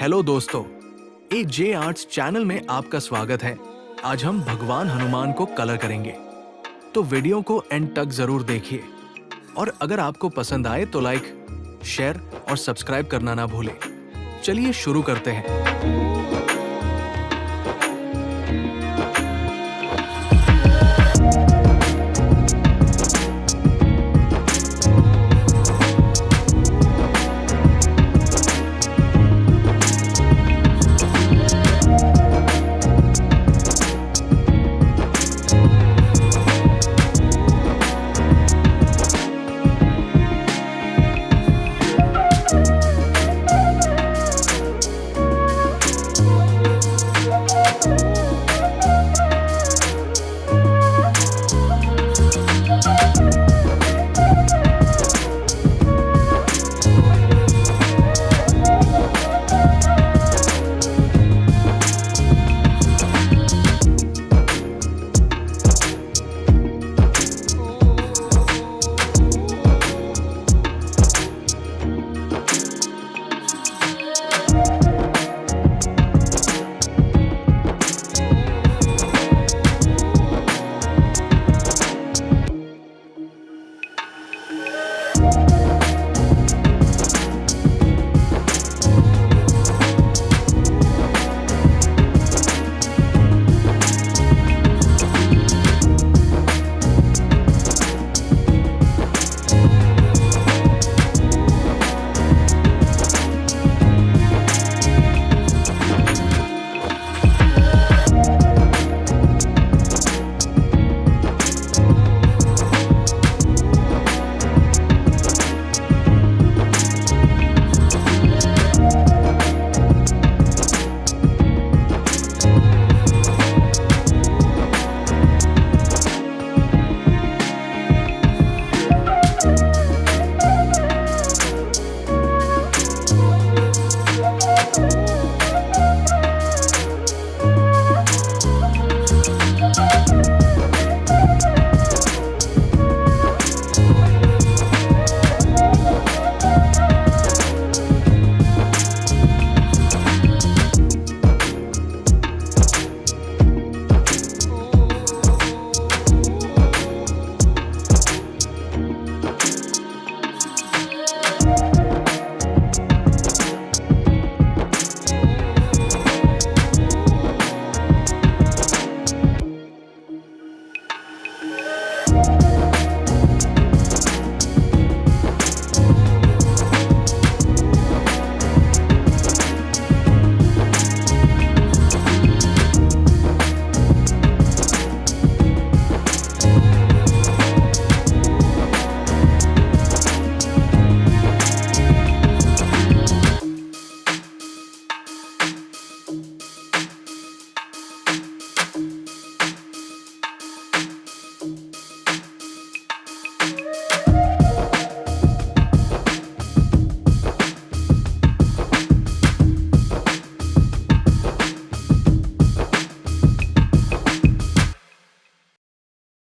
Hello दोस्तों, ए जे arts channel में आपका स्वागत है। आज हम भगवान हनुमान को कलर करेंगे, तो वीडियो को एंड तक जरूर देखिए। और अगर आपको पसंद आए तो लाइक, शेयर और सब्सक्राइब करना ना भूलें। चलिए शुरू करते हैं।